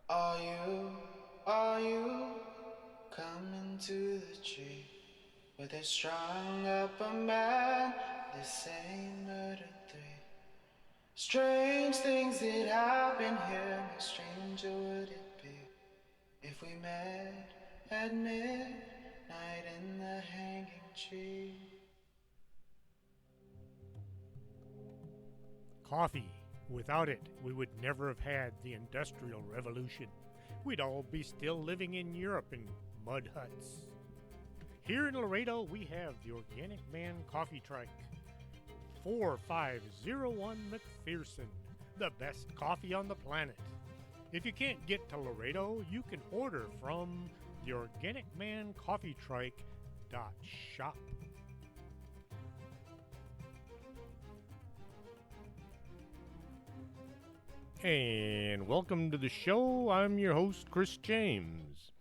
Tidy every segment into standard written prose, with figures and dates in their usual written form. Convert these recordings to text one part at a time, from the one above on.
Are you coming to the tree where they strung up a man? They say murder three. Strange things that happen here. No stranger would it be if we met at midnight in the hanging tree. Coffee. Without it, we would never have had the Industrial Revolution. We'd all be still living in Europe in mud huts. Here in Laredo, we have the Organic Man Coffee Trike. 4501 McPherson, the best coffee on the planet. If you can't get to Laredo, you can order from the Organic Man Coffee Trike.shop. And welcome to the show. I'm your host, Chris James.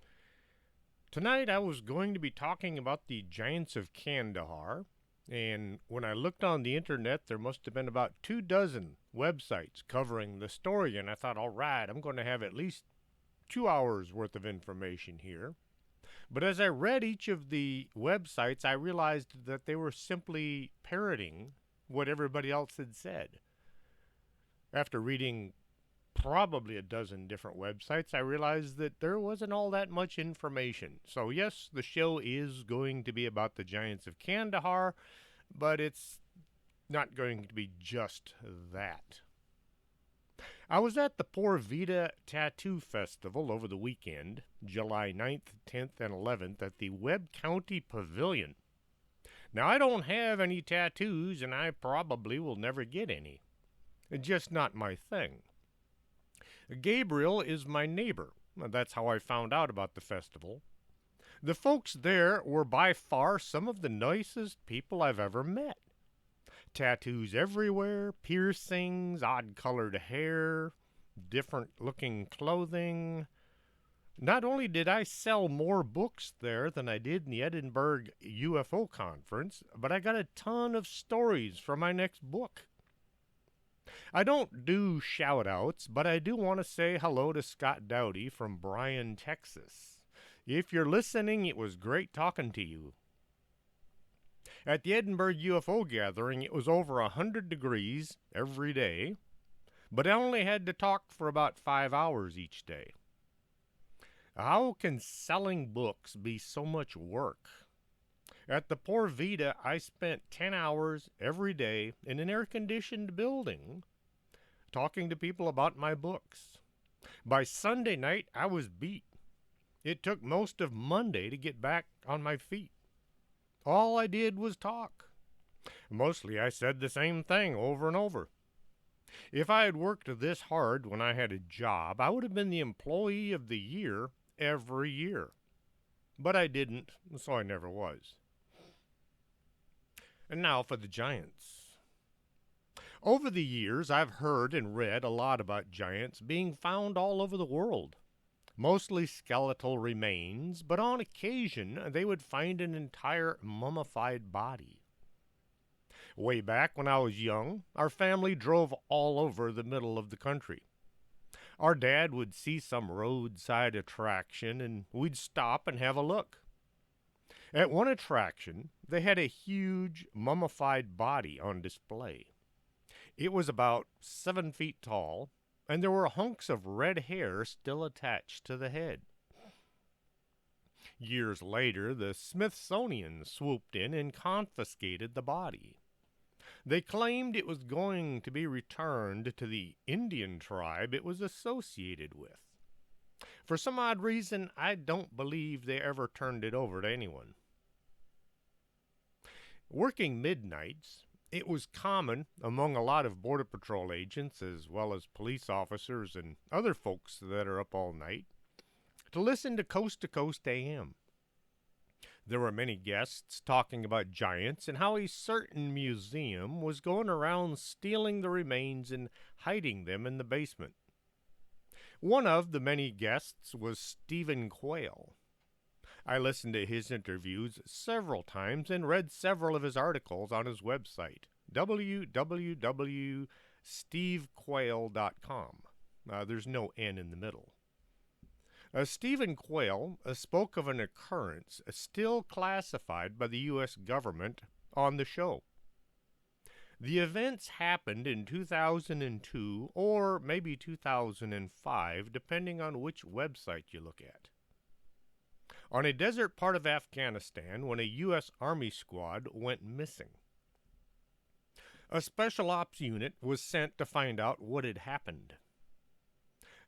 Tonight I was going to be talking about the Giants of Kandahar, and when I looked on the internet, there must have been about 24 websites covering the story, and I thought, all right, I'm going to have at least 2 hours worth of information here. But as I read each of the websites, I realized that they were simply parroting what everybody else had said. After reading probably a dozen different websites, I realized that there wasn't all that much information. So yes, the show is going to be about the Giants of Kandahar, but it's not going to be just that. I was at the Por Vida Tattoo Festival over the weekend, July 9th, 10th, and 11th at the Webb County Pavilion. Now, I don't have any tattoos, and I probably will never get any. It's just not my thing. Gabriel is my neighbor. That's how I found out about the festival. The folks there were by far some of the nicest people I've ever met. Tattoos everywhere, piercings, odd-colored hair, different-looking clothing. Not only did I sell more books there than I did in the Edinburgh UFO conference, but I got a ton of stories for my next book. I don't do shout-outs, but I do want to say hello to Scott Dowdy from Bryan, Texas. If you're listening, it was great talking to you. At the Edinburgh UFO gathering, it was over 100 degrees every day, but I only had to talk for about 5 hours each day. How can selling books be so much work? At the Por Vida, I spent 10 hours every day in an air-conditioned building talking to people about my books. By Sunday night, I was beat. It took most of Monday to get back on my feet. All I did was talk. Mostly I said the same thing over and over. If I had worked this hard when I had a job, I would have been the employee of the year every year. But I didn't, so I never was. And now for the Giants. Over the years, I've heard and read a lot about giants being found all over the world. Mostly skeletal remains, but on occasion they would find an entire mummified body. Way back when I was young, our family drove all over the middle of the country. Our dad would see some roadside attraction and we'd stop and have a look. At one attraction, they had a huge mummified body on display. It was about 7 feet tall, and there were hunks of red hair still attached to the head. Years later, the Smithsonian swooped in and confiscated the body. They claimed it was going to be returned to the Indian tribe it was associated with. For some odd reason, I don't believe they ever turned it over to anyone. Working midnights, it was common among a lot of Border Patrol agents, as well as police officers and other folks that are up all night, to listen to Coast AM. There were many guests talking about giants and how a certain museum was going around stealing the remains and hiding them in the basement. One of the many guests was Stephen Quayle. I listened to his interviews several times and read several of his articles on his website, www.stevequayle.com. There's no N in the middle. Stephen Quayle spoke of an occurrence still classified by the U.S. government on the show. The events happened in 2002 or maybe 2005, depending on which website you look at. On a desert part of Afghanistan when a U.S. Army squad went missing. A special ops unit was sent to find out what had happened.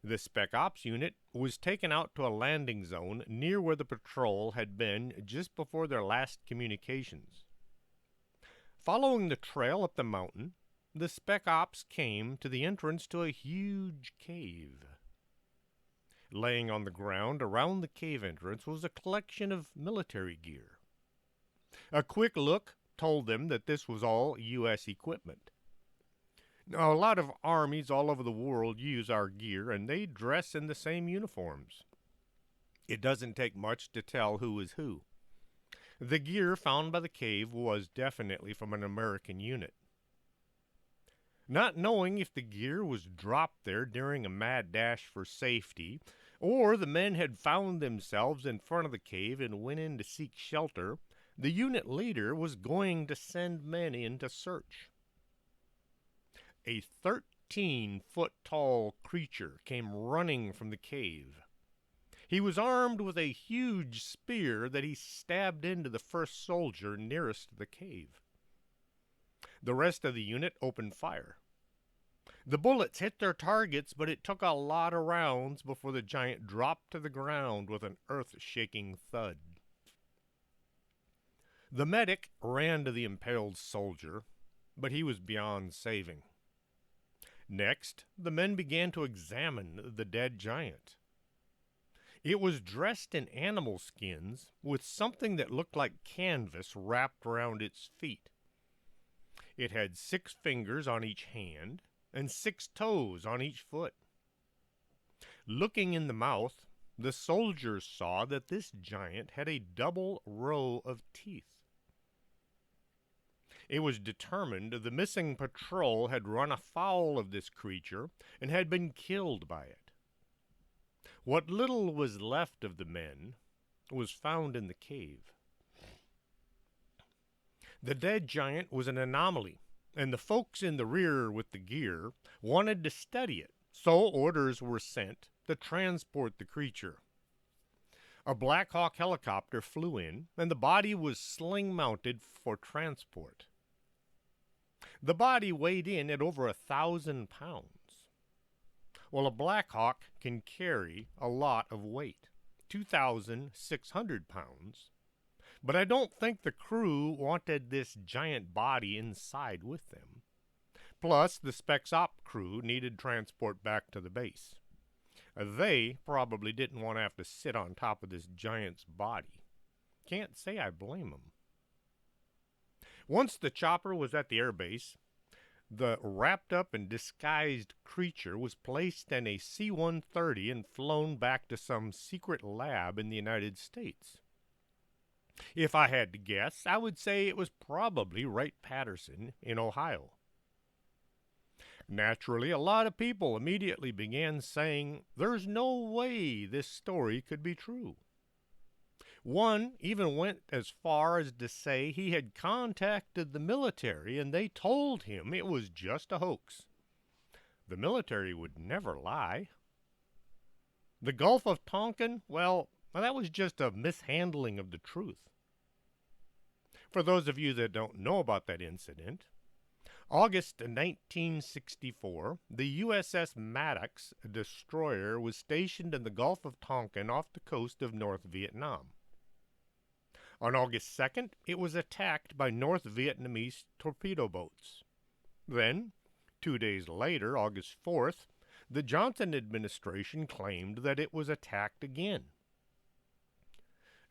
The Spec Ops unit was taken out to a landing zone near where the patrol had been just before their last communications. Following the trail up the mountain, the Spec Ops came to the entrance to a huge cave. Laying on the ground around the cave entrance was a collection of military gear. A quick look told them that this was all U.S. equipment. Now, a lot of armies all over the world use our gear, and they dress in the same uniforms. It doesn't take much to tell who is who. The gear found by the cave was definitely from an American unit. Not knowing if the gear was dropped there during a mad dash for safety, or the men had found themselves in front of the cave and went in to seek shelter, the unit leader was going to send men in to search. A 13-foot-tall creature came running from the cave. He was armed with a huge spear that he stabbed into the first soldier nearest the cave. The rest of the unit opened fire. The bullets hit their targets, but it took a lot of rounds before the giant dropped to the ground with an earth-shaking thud. The medic ran to the impaled soldier, but he was beyond saving. Next, the men began to examine the dead giant. It was dressed in animal skins with something that looked like canvas wrapped around its feet. It had 6 fingers on each hand and 6 toes on each foot. Looking in the mouth, the soldiers saw that this giant had a double row of teeth. It was determined the missing patrol had run afoul of this creature and had been killed by it. What little was left of the men was found in the cave. The dead giant was an anomaly, and the folks in the rear with the gear wanted to study it, so orders were sent to transport the creature. A Black Hawk helicopter flew in, and the body was sling-mounted for transport. The body weighed in at over 1,000 pounds. Well, a Black Hawk can carry a lot of weight, 2,600 pounds, but I don't think the crew wanted this giant body inside with them. Plus, the Specs Op crew needed transport back to the base. They probably didn't want to have to sit on top of this giant's body. Can't say I blame them. Once the chopper was at the airbase, the wrapped up and disguised creature was placed in a C-130 and flown back to some secret lab in the United States. If I had to guess, I would say it was probably Wright-Patterson in Ohio. Naturally, a lot of people immediately began saying there's no way this story could be true. One even went as far as to say he had contacted the military and they told him it was just a hoax. The military would never lie. The Gulf of Tonkin, well, that was just a mishandling of the truth. For those of you that don't know about that incident, August 1964, the USS Maddox destroyer was stationed in the Gulf of Tonkin off the coast of North Vietnam. On August 2nd, it was attacked by North Vietnamese torpedo boats. Then, 2 days later, August 4th, the Johnson administration claimed that it was attacked again.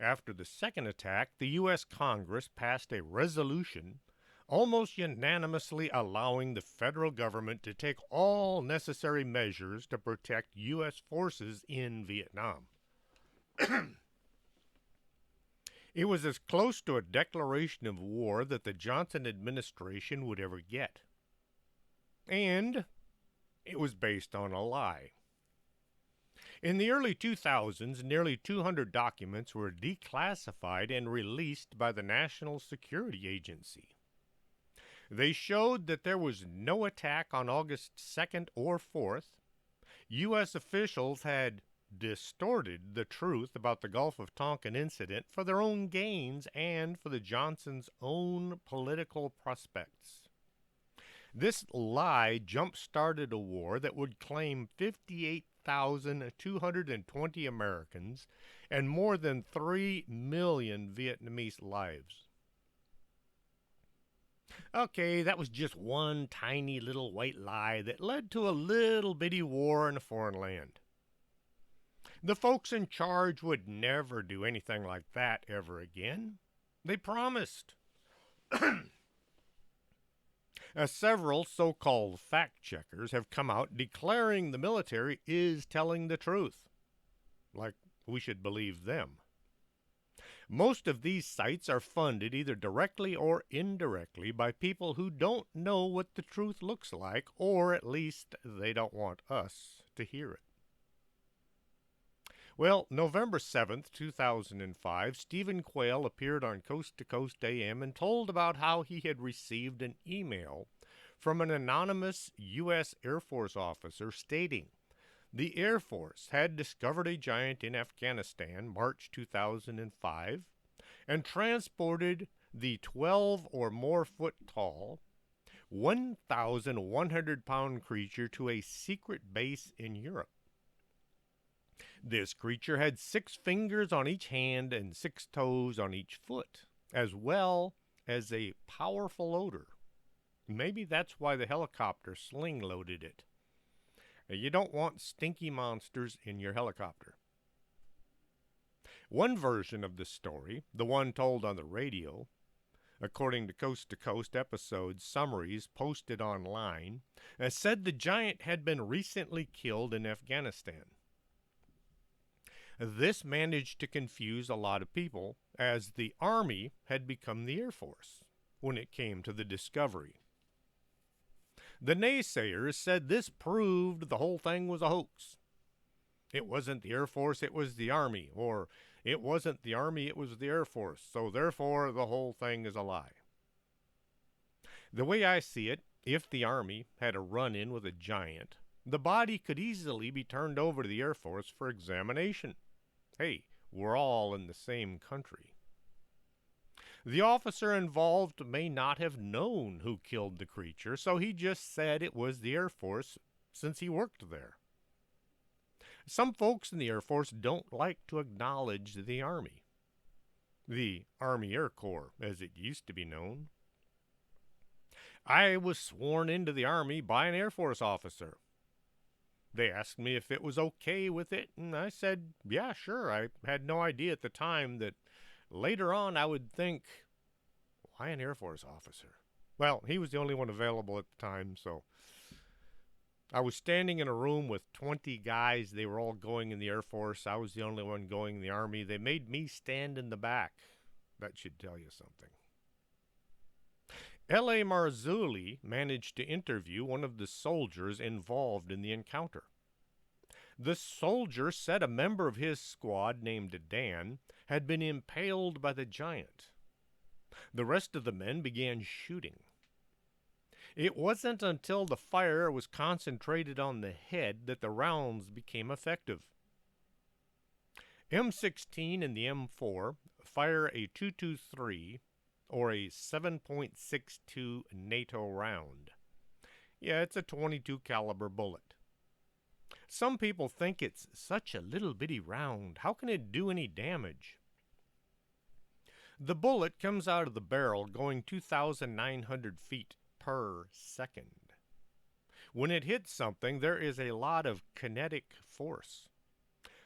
After the second attack, the U.S. Congress passed a resolution almost unanimously allowing the federal government to take all necessary measures to protect U.S. forces in Vietnam. It was as close to a declaration of war that the Johnson administration would ever get. And it was based on a lie. In the early 2000s, nearly 200 documents were declassified and released by the National Security Agency. They showed that there was no attack on August 2nd or 4th. U.S. officials had distorted the truth about the Gulf of Tonkin incident for their own gains and for the Johnsons' own political prospects. This lie jump-started a war that would claim 58,220 Americans and more than 3 million Vietnamese lives. Okay, that was just one tiny little white lie that led to a little bitty war in a foreign land. The folks in charge would never do anything like that ever again. They promised. Several so-called fact-checkers have come out declaring the military is telling the truth. Like we should believe them. Most of these sites are funded either directly or indirectly by people who don't know what the truth looks like, or at least they don't want us to hear it. Well, November 7th, 2005, Stephen Quayle appeared on Coast to Coast AM and told about how he had received an email from an anonymous U.S. Air Force officer stating the Air Force had discovered a giant in Afghanistan, March 2005, and transported the 12 or more foot tall, 1,100-pound creature to a secret base in Europe. This creature had 6 fingers on each hand and 6 toes on each foot, as well as a powerful odor. Maybe that's why the helicopter sling-loaded it. You don't want stinky monsters in your helicopter. One version of the story, the one told on the radio, according to Coast episode summaries posted online, said the giant had been recently killed in Afghanistan. This managed to confuse a lot of people, as the Army had become the Air Force when it came to the discovery. The naysayers said this proved the whole thing was a hoax. It wasn't the Air Force, it was the Army, or it wasn't the Army, it was the Air Force, so therefore the whole thing is a lie. The way I see it, if the Army had a run-in with a giant, the body could easily be turned over to the Air Force for examination. Hey, we're all in the same country. The officer involved may not have known who killed the creature, so he just said it was the Air Force since he worked there. Some folks in the Air Force don't like to acknowledge the Army. The Army Air Corps, as it used to be known. I was sworn into the Army by an Air Force officer. They asked me if it was okay with it, and I said, yeah, sure. I had no idea at the time that later on I would think, why an Air Force officer? Well, he was the only one available at the time, so I was standing in a room with 20 guys. They were all going in the Air Force. I was the only one going in the Army. They made me stand in the back. That should tell you something. L.A. Marzulli managed to interview one of the soldiers involved in the encounter. The soldier said a member of his squad named Dan had been impaled by the giant. The rest of the men began shooting. It wasn't until the fire was concentrated on the head that the rounds became effective. M16 and the M4 fire a .223 or a 7.62 NATO round. Yeah, it's a .22 caliber bullet. Some people think it's such a little bitty round. How can it do any damage? The bullet comes out of the barrel going 2,900 feet per second. When it hits something, there is a lot of kinetic force.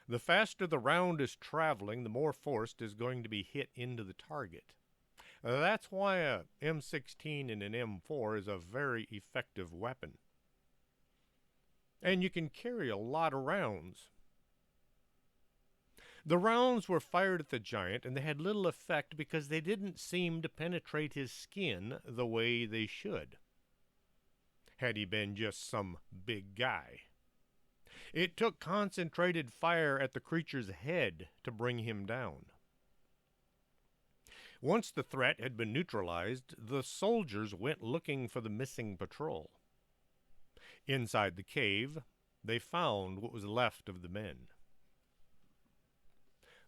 The faster the round is traveling, the more force is going to be hit into the target. That's why a M16 and an M4 is a very effective weapon. And you can carry a lot of rounds. The rounds were fired at the giant, and they had little effect because they didn't seem to penetrate his skin the way they should, had he been just some big guy. It took concentrated fire at the creature's head to bring him down. Once the threat had been neutralized, the soldiers went looking for the missing patrol. Inside the cave, they found what was left of the men.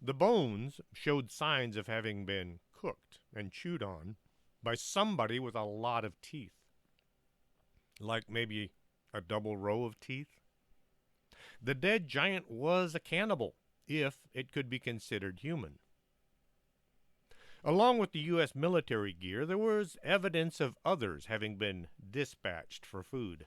The bones showed signs of having been cooked and chewed on by somebody with a lot of teeth, like maybe a double row of teeth. The dead giant was a cannibal, if it could be considered human. Along with the U.S. military gear, there was evidence of others having been dispatched for food.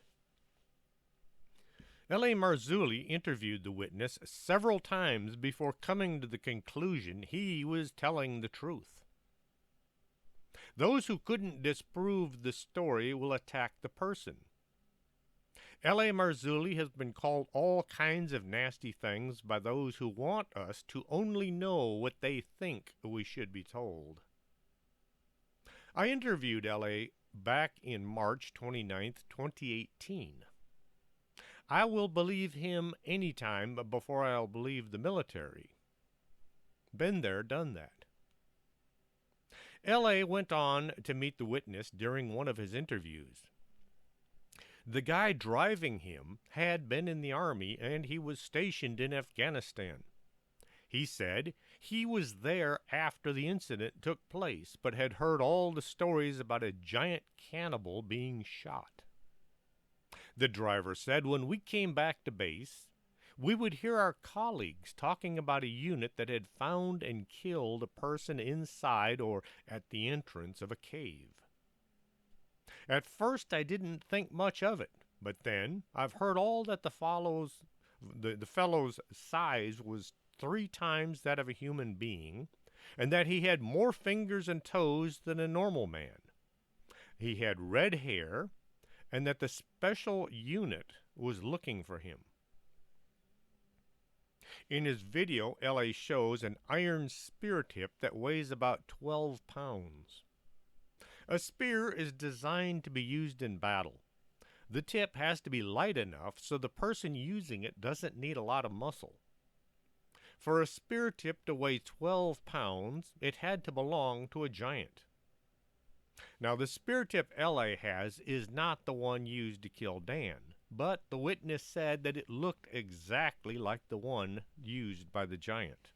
L.A. Marzulli interviewed the witness several times before coming to the conclusion he was telling the truth. Those who couldn't disprove the story will attack the person. L.A. Marzulli has been called all kinds of nasty things by those who want us to only know what they think we should be told. I interviewed L.A. back in March 29th, 2018. I will believe him any time before I'll believe the military. Been there, done that. L.A. went on to meet the witness during one of his interviews. The guy driving him had been in the army and he was stationed in Afghanistan. He said he was there after the incident took place, but had heard all the stories about a giant cannibal being shot. The driver said when we came back to base, we would hear our colleagues talking about a unit that had found and killed a person inside or at the entrance of a cave. At first I didn't think much of it, but then I've heard all that the fellow's size was 3 times that of a human being, and that he had more fingers and toes than a normal man. He had red hair, and that the special unit was looking for him. In his video, L.A. shows an iron spear tip that weighs about 12 pounds. A spear is designed to be used in battle. The tip has to be light enough so the person using it doesn't need a lot of muscle. For a spear tip to weigh 12 pounds, it had to belong to a giant. Now, the spear tip L.A. has is not the one used to kill Dan, but the witness said that it looked exactly like the one used by the giant.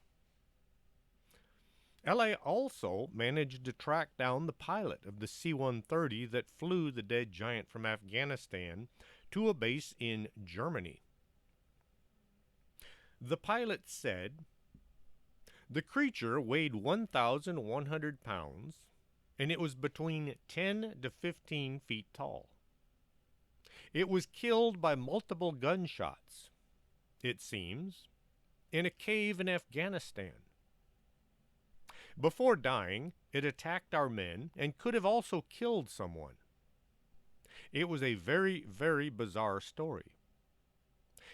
L.A. also managed to track down the pilot of the C-130 that flew the dead giant from Afghanistan to a base in Germany. The pilot said, "The creature weighed 1,100 pounds, and it was between 10 to 15 feet tall. It was killed by multiple gunshots, it seems, in a cave in Afghanistan. Before dying, it attacked our men and could have also killed someone. It was a very, very bizarre story.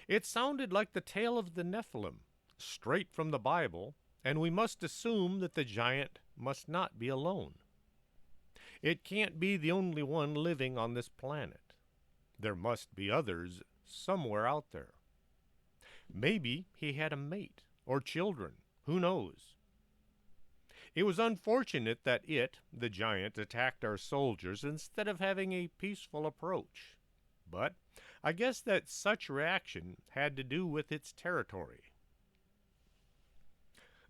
It sounded like the tale of the Nephilim, straight from the Bible, and we must assume that the giant must not be alone. It can't be the only one living on this planet. There must be others somewhere out there. Maybe he had a mate or children, who knows? It was unfortunate that the giant, attacked our soldiers instead of having a peaceful approach. But I guess that such reaction had to do with its territory.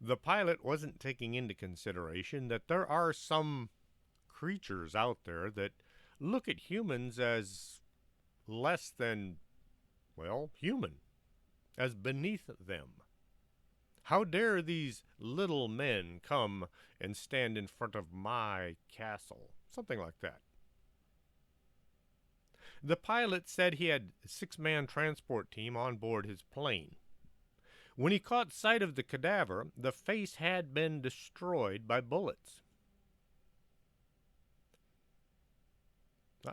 The pilot wasn't taking into consideration that there are some creatures out there that look at humans as less than, well, human, as beneath them. How dare these little men come and stand in front of my castle? Something like that. The pilot said he had a 6-man transport team on board his plane. When he caught sight of the cadaver, the face had been destroyed by bullets.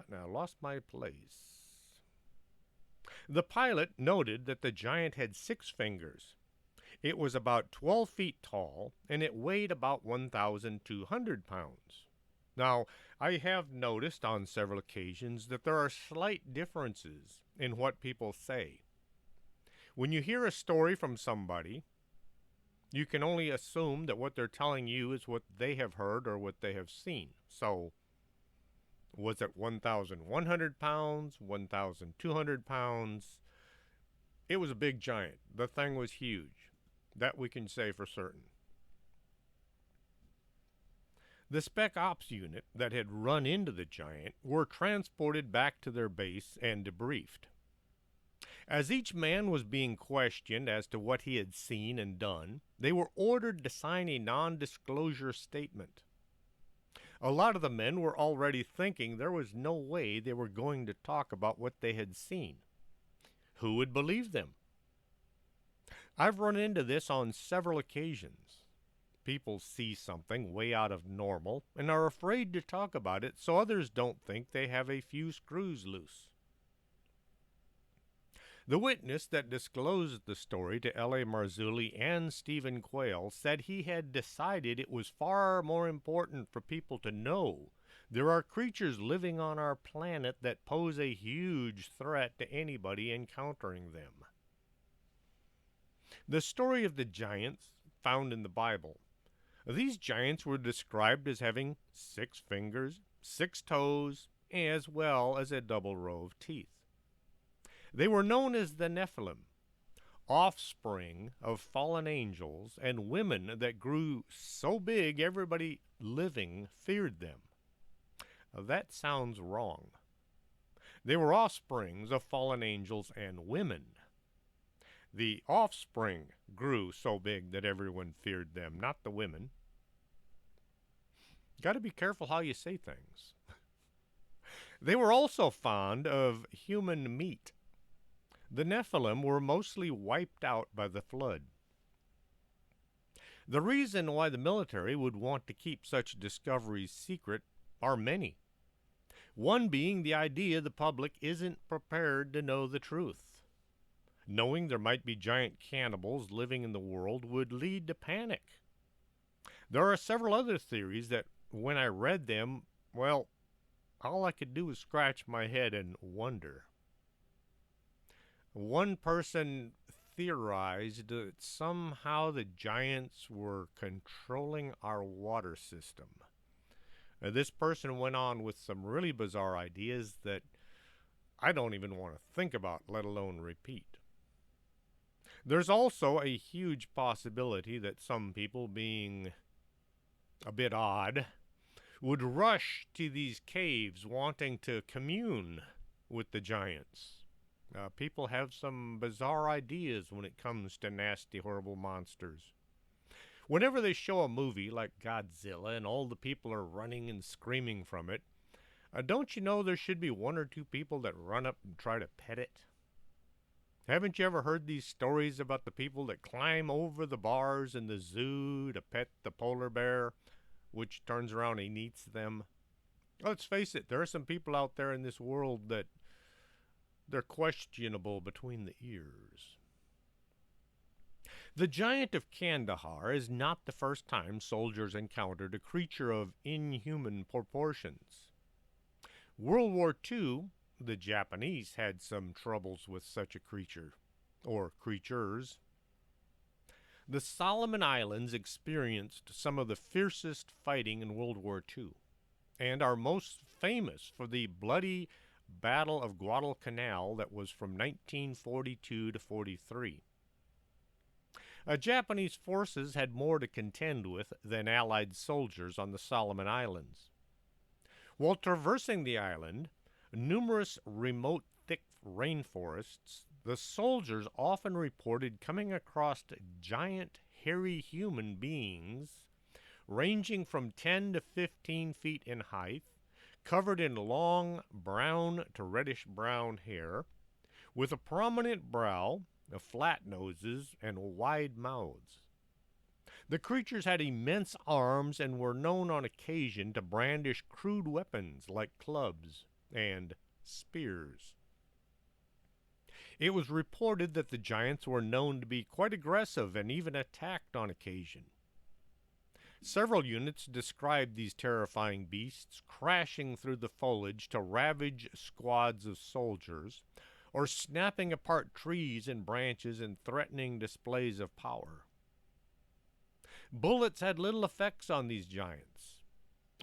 Now, lost my place. The pilot noted that the giant had 6 fingers. It was about 12 feet tall, and it weighed about 1,200 pounds. Now, I have noticed on several occasions that there are slight differences in what people say. When you hear a story from somebody, you can only assume that what they're telling you is what they have heard or what they have seen. So, was it 1,100 pounds, 1,200 pounds? It was a big giant. The thing was huge. That we can say for certain. The Spec Ops unit that had run into the giant were transported back to their base and debriefed. As each man was being questioned as to what he had seen and done, they were ordered to sign a non-disclosure statement. A lot of the men were already thinking there was no way they were going to talk about what they had seen. Who would believe them? I've run into this on several occasions. People see something way out of normal and are afraid to talk about it so others don't think they have a few screws loose. The witness that disclosed the story to L.A. Marzulli and Stephen Quayle said he had decided it was far more important for people to know there are creatures living on our planet that pose a huge threat to anybody encountering them. The story of the giants found in the Bible. These giants were described as having 6 fingers, 6 toes, as well as a double row of teeth. They were known as the Nephilim, offspring of fallen angels and women that grew so big everybody living feared them. That sounds wrong. They were offsprings of fallen angels and women. The offspring grew so big that everyone feared them, not the women. Got to be careful how you say things. They were also fond of human meat. The Nephilim were mostly wiped out by the flood. The reason why the military would want to keep such discoveries secret are many. One being the idea the public isn't prepared to know the truth. Knowing there might be giant cannibals living in the world would lead to panic. There are several other theories that, when I read them, well, all I could do was scratch my head and wonder. One person theorized that somehow the giants were controlling our water system. This person went on with some really bizarre ideas that I don't even want to think about, let alone repeat. There's also a huge possibility that some people, being a bit odd, would rush to these caves wanting to commune with the giants. People have some bizarre ideas when it comes to nasty, horrible monsters. Whenever they show a movie like Godzilla and all the people are running and screaming from it, don't you know there should be 1 or 2 people that run up and try to pet it? Haven't you ever heard these stories about the people that climb over the bars in the zoo to pet the polar bear, which turns around and eats them? Let's face it, there are some people out there in this world that they're questionable between the ears. The giant of Kandahar is not the first time soldiers encountered a creature of inhuman proportions. World War II, the Japanese had some troubles with such a creature, or creatures. The Solomon Islands experienced some of the fiercest fighting in World War II, and are most famous for the bloody Battle of Guadalcanal that was from 1942 to 43. Japanese forces had more to contend with than Allied soldiers on the Solomon Islands. While traversing the island, numerous remote thick rainforests, the soldiers often reported coming across giant hairy human beings ranging from 10 to 15 feet in height, covered in long brown to reddish brown hair, with a prominent brow, flat noses, and wide mouths. The creatures had immense arms and were known on occasion to brandish crude weapons like clubs and spears. It was reported that the giants were known to be quite aggressive and even attacked on occasion. Several units described these terrifying beasts crashing through the foliage to ravage squads of soldiers, or snapping apart trees and branches in threatening displays of power. Bullets had little effects on these giants.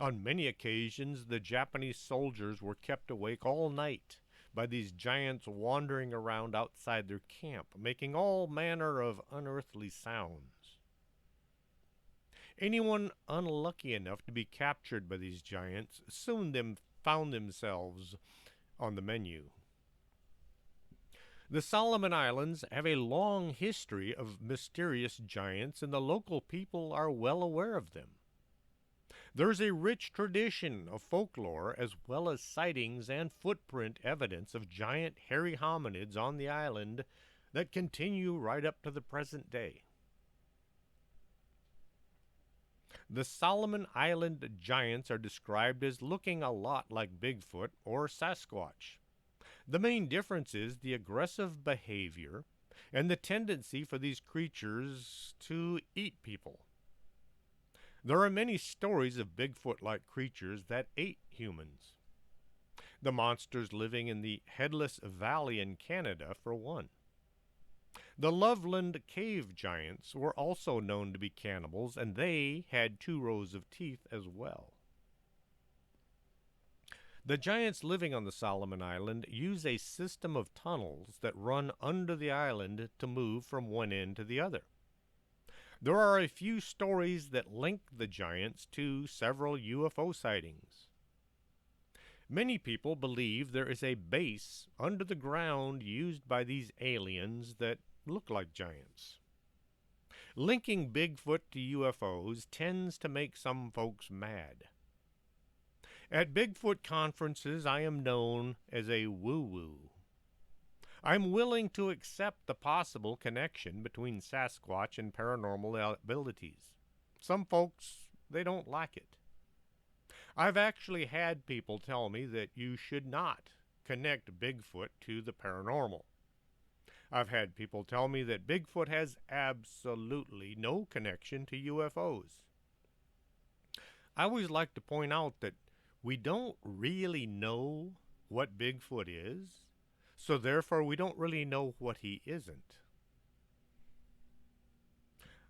On many occasions, the Japanese soldiers were kept awake all night by these giants wandering around outside their camp, making all manner of unearthly sounds. Anyone unlucky enough to be captured by these giants soon found themselves on the menu. The Solomon Islands have a long history of mysterious giants, and the local people are well aware of them. There's a rich tradition of folklore as well as sightings and footprint evidence of giant hairy hominids on the island that continue right up to the present day. The Solomon Island giants are described as looking a lot like Bigfoot or Sasquatch. The main difference is the aggressive behavior and the tendency for these creatures to eat people. There are many stories of Bigfoot-like creatures that ate humans. The monsters living in the Headless Valley in Canada, for one. The Loveland cave giants were also known to be cannibals, and they had 2 rows of teeth as well. The giants living on the Solomon Island use a system of tunnels that run under the island to move from one end to the other. There are a few stories that link the giants to several UFO sightings. Many people believe there is a base under the ground used by these aliens that look like giants. Linking Bigfoot to UFOs tends to make some folks mad. At Bigfoot conferences, I am known as a woo-woo. I'm willing to accept the possible connection between Sasquatch and paranormal abilities. Some folks, they don't like it. I've actually had people tell me that you should not connect Bigfoot to the paranormal. I've had people tell me that Bigfoot has absolutely no connection to UFOs. I always like to point out that we don't really know what Bigfoot is, so therefore we don't really know what he isn't.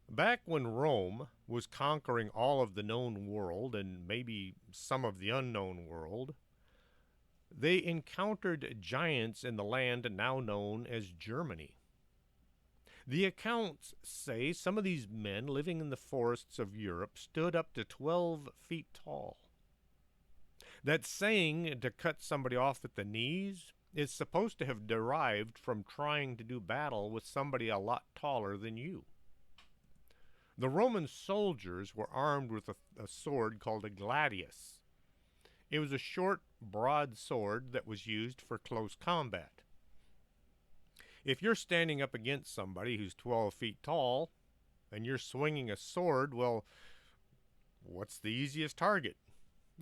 Back when Rome was conquering all of the known world and maybe some of the unknown world, they encountered giants in the land now known as Germany. The accounts say some of these men living in the forests of Europe stood up to 12 feet tall. That saying, to cut somebody off at the knees, is supposed to have derived from trying to do battle with somebody a lot taller than you. The Roman soldiers were armed with a sword called a gladius. It was a short, broad sword that was used for close combat. If you're standing up against somebody who's 12 feet tall and you're swinging a sword, well, what's the easiest target?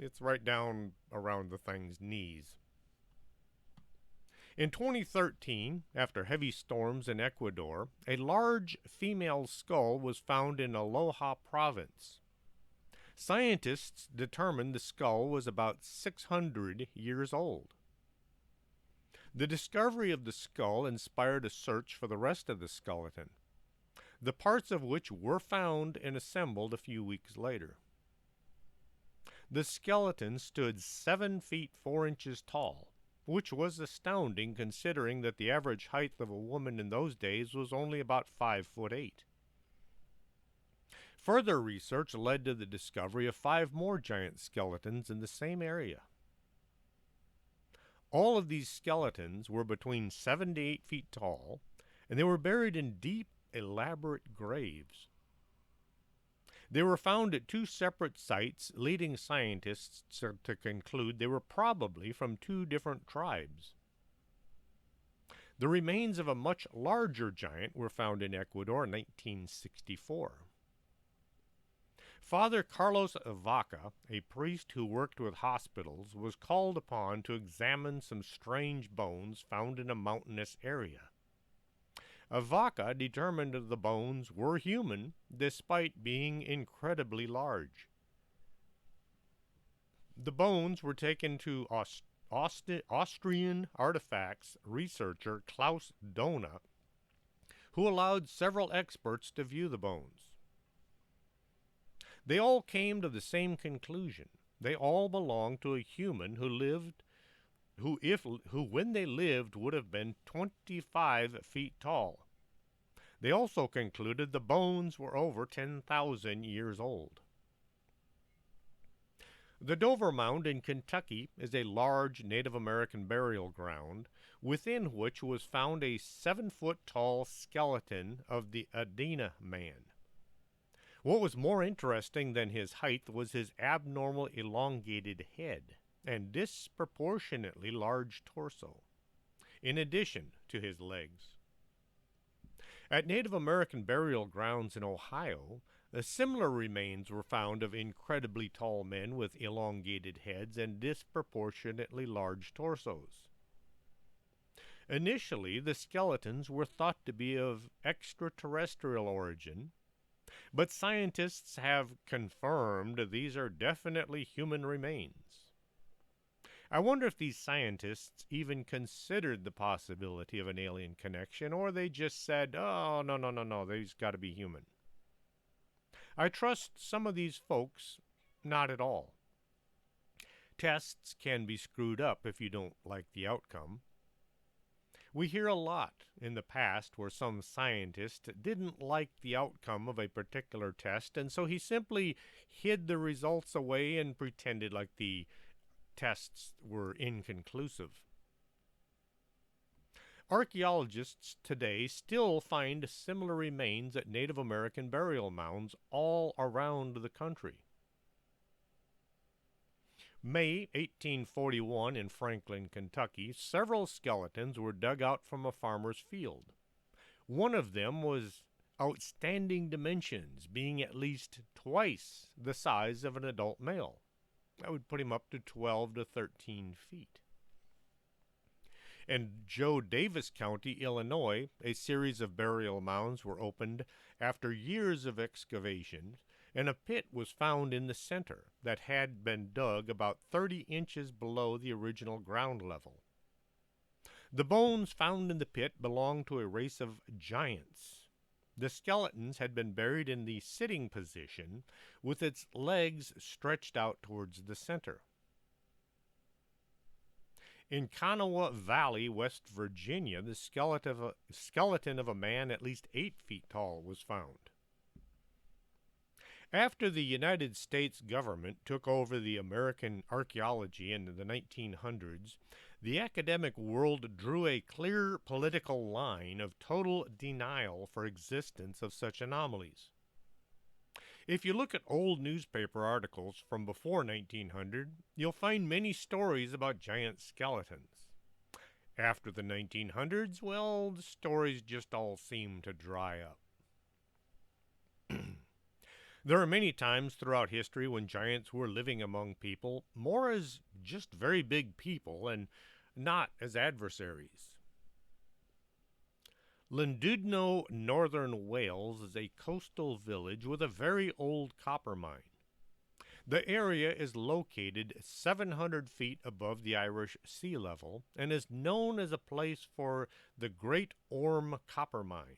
It's right down around the thing's knees. In 2013, after heavy storms in Ecuador, a large female skull was found in Aloha province. Scientists determined the skull was about 600 years old. The discovery of the skull inspired a search for the rest of the skeleton, the parts of which were found and assembled a few weeks later. The skeleton stood 7 feet 4 inches tall, which was astounding considering that the average height of a woman in those days was only about 5'8". Further research led to the discovery of 5 more giant skeletons in the same area. All of these skeletons were between 7 to 8 feet tall, and they were buried in deep, elaborate graves. They were found at 2 separate sites, leading scientists to conclude they were probably from 2 different tribes. The remains of a much larger giant were found in Ecuador in 1964. Father Carlos Vaca, a priest who worked with hospitals, was called upon to examine some strange bones found in a mountainous area. Vaca determined the bones were human, despite being incredibly large. The bones were taken to Austrian artifacts researcher Klaus Dona, who allowed several experts to view the bones. They all came to the same conclusion. They all belonged to a human who when they lived would have been 25 feet tall. They also concluded the bones were over 10,000 years old. The Dover Mound in Kentucky is a large Native American burial ground within which was found a 7-foot-tall skeleton of the Adena man. What was more interesting than his height was his abnormal elongated head and disproportionately large torso, in addition to his legs. At Native American burial grounds in Ohio, similar remains were found of incredibly tall men with elongated heads and disproportionately large torsos. Initially, the skeletons were thought to be of extraterrestrial origin, but scientists have confirmed these are definitely human remains. I wonder if these scientists even considered the possibility of an alien connection, or they just said, oh, no, they've got to be human. I trust some of these folks not at all. Tests can be screwed up if you don't like the outcome. We hear a lot in the past where some scientist didn't like the outcome of a particular test, and so he simply hid the results away and pretended like the tests were inconclusive. Archaeologists today still find similar remains at Native American burial mounds all around the country. May 1841 in Franklin, Kentucky, several skeletons were dug out from a farmer's field. One of them was outstanding dimensions, being at least twice the size of an adult male. That would put him up to 12 to 13 feet. In Joe Davis County, Illinois, a series of burial mounds were opened after years of excavation, and a pit was found in the center that had been dug about 30 inches below the original ground level. The bones found in the pit belonged to a race of giants. The skeletons had been buried in the sitting position, with its legs stretched out towards the center. In Kanawha Valley, West Virginia, the skeleton of a man at least 8 feet tall was found. After the United States government took over the American archaeology in the 1900s, the academic world drew a clear political line of total denial for existence of such anomalies. If you look at old newspaper articles from before 1900, you'll find many stories about giant skeletons. After the 1900s, well, the stories just all seem to dry up. There are many times throughout history when giants were living among people, more as just very big people and not as adversaries. Llandudno, northern Wales, is a coastal village with a very old copper mine. The area is located 700 feet above the Irish sea level and is known as a place for the Great Orme Copper Mine.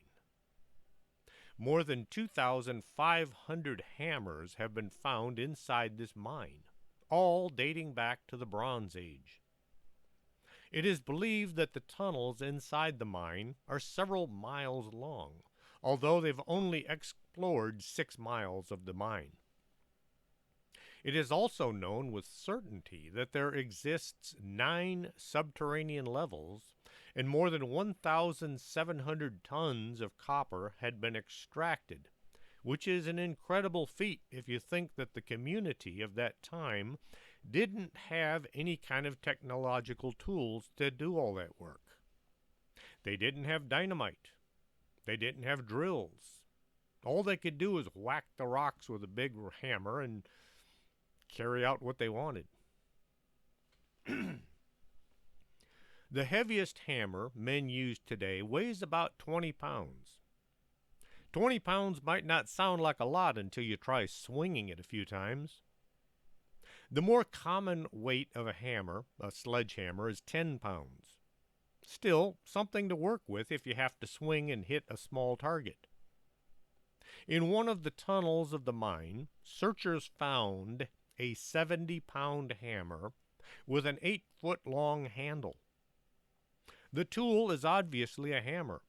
More than 2,500 hammers have been found inside this mine, all dating back to the Bronze Age. It is believed that the tunnels inside the mine are several miles long, although they've only explored 6 miles of the mine. It is also known with certainty that there exists 9 subterranean levels, and more than 1,700 tons of copper had been extracted, which is an incredible feat if you think that the community of that time didn't have any kind of technological tools to do all that work. They didn't have dynamite. They didn't have drills. All they could do was whack the rocks with a big hammer and carry out what they wanted. The heaviest hammer men use today weighs about 20 pounds. 20 pounds might not sound like a lot until you try swinging it a few times. The more common weight of a hammer, a sledgehammer, is 10 pounds. Still, something to work with if you have to swing and hit a small target. In one of the tunnels of the mine, searchers found a 70-pound hammer with an 8-foot-long handle. The tool is obviously a hammer.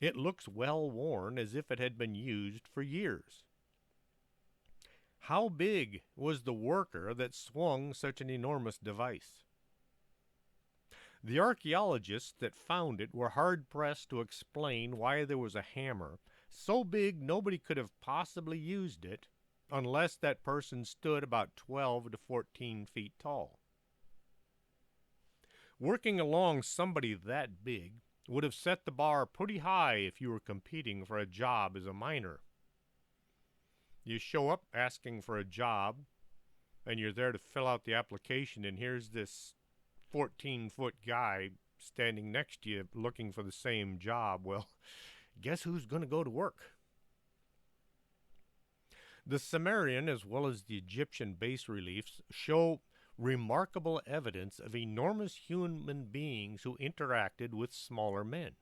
It looks well worn, as if it had been used for years. How big was the worker that swung such an enormous device? The archaeologists that found it were hard-pressed to explain why there was a hammer so big nobody could have possibly used it unless that person stood about 12 to 14 feet tall. Working along somebody that big would have set the bar pretty high if you were competing for a job as a miner. You show up asking for a job, and you're there to fill out the application, and here's this 14-foot guy standing next to you looking for the same job. Well, guess who's going to go to work? The Sumerian as well as the Egyptian bas reliefs show remarkable evidence of enormous human beings who interacted with smaller men.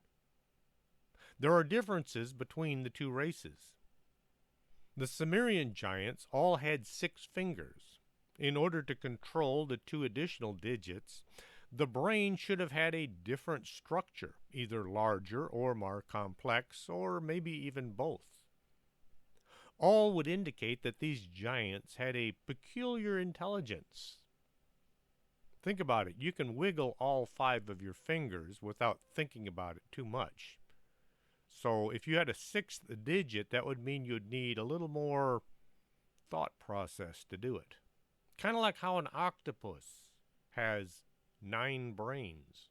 There are differences between the two races. The Sumerian giants all had 6 fingers. In order to control the 2 additional digits, the brain should have had a different structure, either larger or more complex, or maybe even both. All would indicate that these giants had a peculiar intelligence. Think about it. You can wiggle all 5 of your fingers without thinking about it too much. So if you had a 6th digit, that would mean you'd need a little more thought process to do it. Kind of like how an octopus has 9 brains.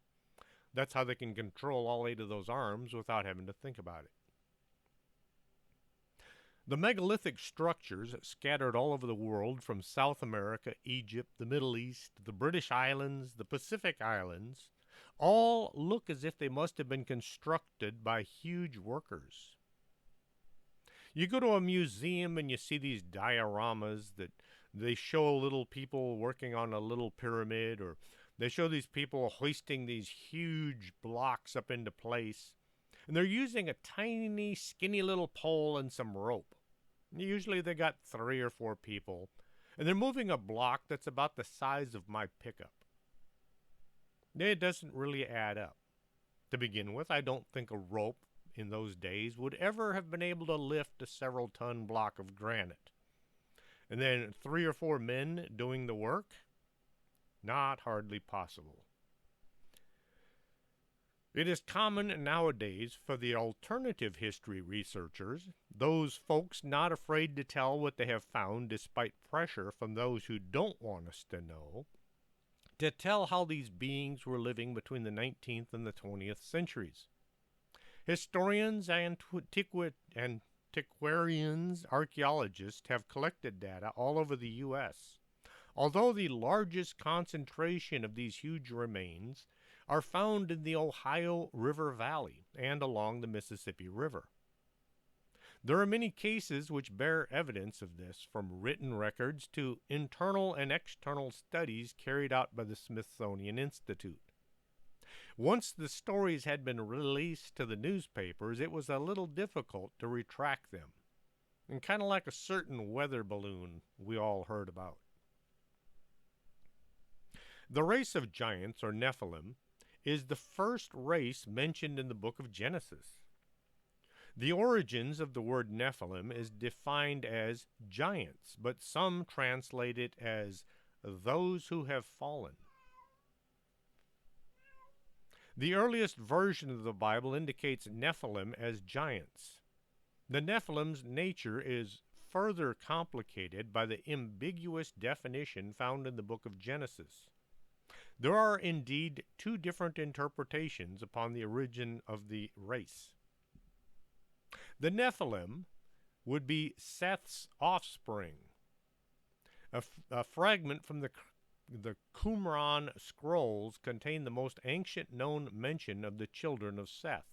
That's how they can control all 8 of those arms without having to think about it. The megalithic structures scattered all over the world from South America, Egypt, the Middle East, the British Islands, the Pacific Islands, all look as if they must have been constructed by huge workers. You go to a museum and you see these dioramas that they show little people working on a little pyramid, or they show these people hoisting these huge blocks up into place. And they're using a tiny, skinny little pole and some rope. Usually they got 3 or 4 people, and they're moving a block that's about the size of my pickup. It doesn't really add up. To begin with, I don't think a rope in those days would ever have been able to lift a several-ton block of granite. And then 3 or 4 men doing the work? Not hardly possible. It is common nowadays for the alternative history researchers, those folks not afraid to tell what they have found despite pressure from those who don't want us to know, to tell how these beings were living between the 19th and the 20th centuries. Historians, antiquarians, archaeologists have collected data all over the U.S. Although the largest concentration of these huge remains are found in the Ohio River Valley and along the Mississippi River. There are many cases which bear evidence of this, from written records to internal and external studies carried out by the Smithsonian Institute. Once the stories had been released to the newspapers, it was a little difficult to retract them, and kind of like a certain weather balloon we all heard about. The race of giants, or Nephilim, is the first race mentioned in the book of Genesis. The origins of the word Nephilim is defined as giants, but some translate it as those who have fallen. The earliest version of the Bible indicates Nephilim as giants. The Nephilim's nature is further complicated by the ambiguous definition found in the book of Genesis. There are indeed 2 different interpretations upon the origin of the race. The Nephilim would be Seth's offspring. A fragment from the Qumran scrolls contain the most ancient known mention of the children of Seth,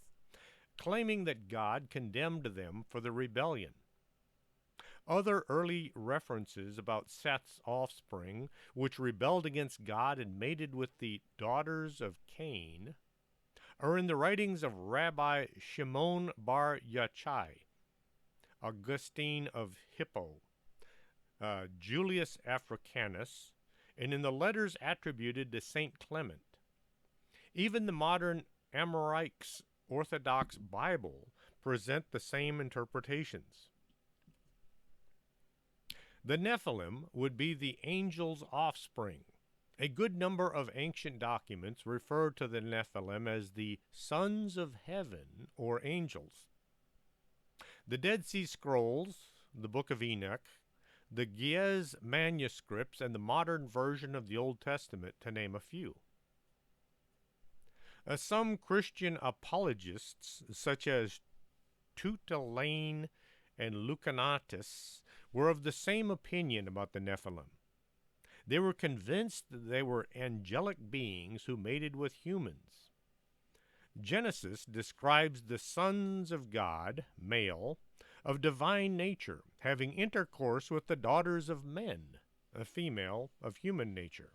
claiming that God condemned them for the rebellion. Other early references about Seth's offspring, which rebelled against God and mated with the daughters of Cain, are in the writings of Rabbi Shimon bar Yochai, Augustine of Hippo, Julius Africanus, and in the letters attributed to St. Clement. Even the modern Amoraics Orthodox Bible present the same interpretations. The Nephilim would be the angel's offspring. A good number of ancient documents refer to the Nephilim as the sons of heaven or angels. The Dead Sea Scrolls, the Book of Enoch, the Ge'ez manuscripts, and the modern version of the Old Testament, to name a few. Some Christian apologists, such as Tutelain and Lucanatus, were of the same opinion about the Nephilim. They were convinced that they were angelic beings who mated with humans. Genesis describes the sons of God, male, of divine nature, having intercourse with the daughters of men, a female of human nature.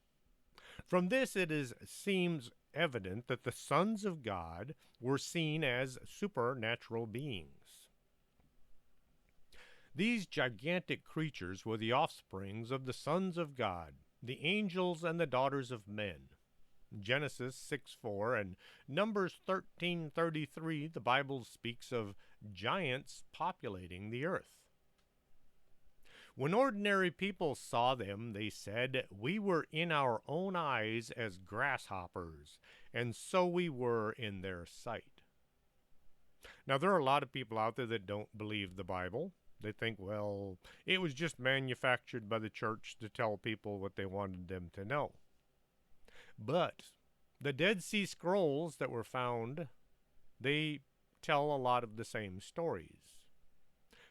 From this seems evident that the sons of God were seen as supernatural beings. These gigantic creatures were the offsprings of the sons of God, the angels and the daughters of men. Genesis 6:4 and Numbers 13:33, the Bible speaks of giants populating the earth. When ordinary people saw them, they said, "We were in our own eyes as grasshoppers, and so we were in their sight." Now, there are a lot of people out there that don't believe the Bible. They think, well, it was just manufactured by the church to tell people what they wanted them to know. But the Dead Sea Scrolls that were found, they tell a lot of the same stories.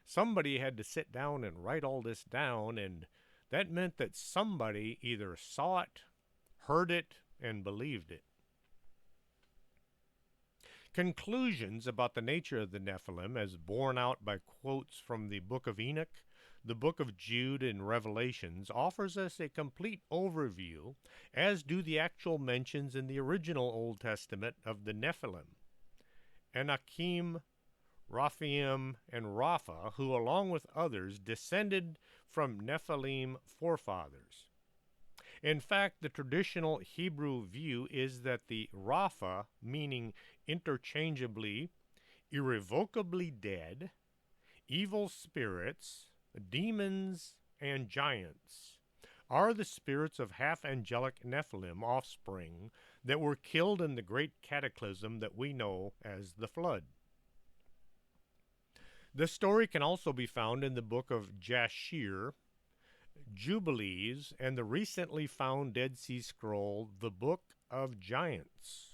Somebody had to sit down and write all this down, and that meant that somebody either saw it, heard it, and believed it. Conclusions about the nature of the Nephilim, as borne out by quotes from the Book of Enoch, the Book of Jude, and Revelations, offers us a complete overview, as do the actual mentions in the original Old Testament of the Nephilim. Anakim, Raphaim, and Rapha, who along with others descended from Nephilim forefathers. In fact, the traditional Hebrew view is that the Rapha, meaning interchangeably, irrevocably dead, evil spirits, demons, and giants, are the spirits of half-angelic Nephilim offspring that were killed in the great cataclysm that we know as the Flood. The story can also be found in the book of Jashir, Jubilees, and the recently found Dead Sea Scroll, the Book of Giants.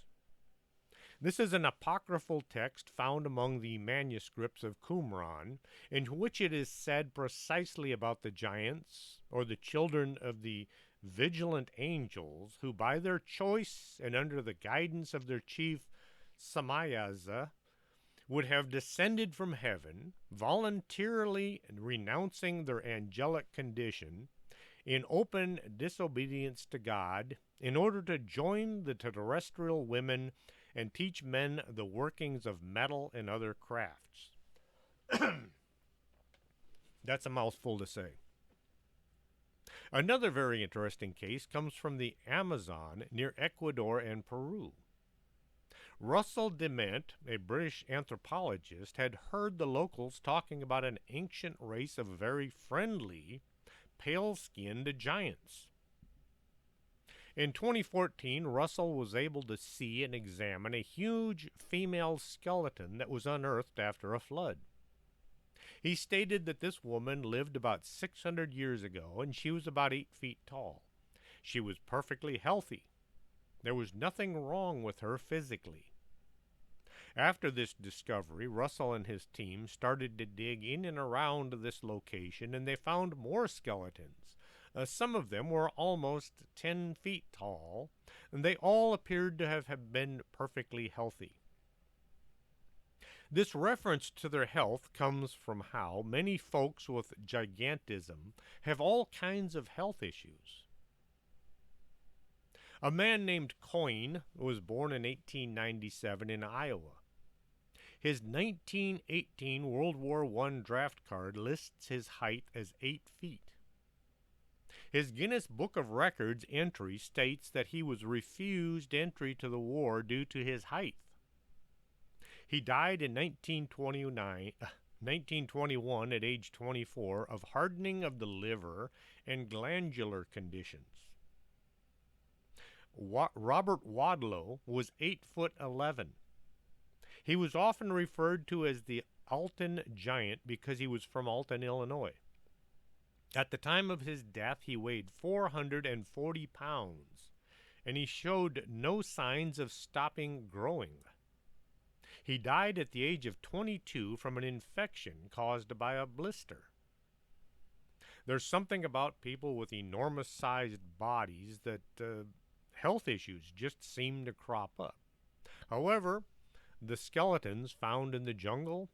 This is an apocryphal text found among the manuscripts of Qumran, in which it is said precisely about the giants, or the children of the vigilant angels, who by their choice and under the guidance of their chief Samayaza would have descended from heaven, voluntarily renouncing their angelic condition in open disobedience to God, in order to join the terrestrial women and teach men the workings of metal and other crafts. That's a mouthful to say. Another very interesting case comes from the Amazon near Ecuador and Peru. Russell Dement, a British anthropologist, had heard the locals talking about an ancient race of very friendly, pale-skinned giants. In 2014, Russell was able to see and examine a huge female skeleton that was unearthed after a flood. He stated that this woman lived about 600 years ago, and she was about 8 feet tall. She was perfectly healthy. There was nothing wrong with her physically. After this discovery, Russell and his team started to dig in and around this location, and they found more skeletons. Some of them were almost 10 feet tall, and they all appeared to have been perfectly healthy. This reference to their health comes from how many folks with gigantism have all kinds of health issues. A man named Quayle was born in 1897 in Iowa. His 1918 World War I draft card lists his height as 8 feet. His Guinness Book of Records entry states that he was refused entry to the war due to his height. He died in 1921 at age 24 of hardening of the liver and glandular conditions. Robert Wadlow was 8'11". He was often referred to as the Alton Giant because he was from Alton, Illinois. At the time of his death, he weighed 440 pounds, and he showed no signs of stopping growing. He died at the age of 22 from an infection caused by a blister. There's something about people with enormous-sized bodies that health issues just seem to crop up. However, the skeletons found in the jungle,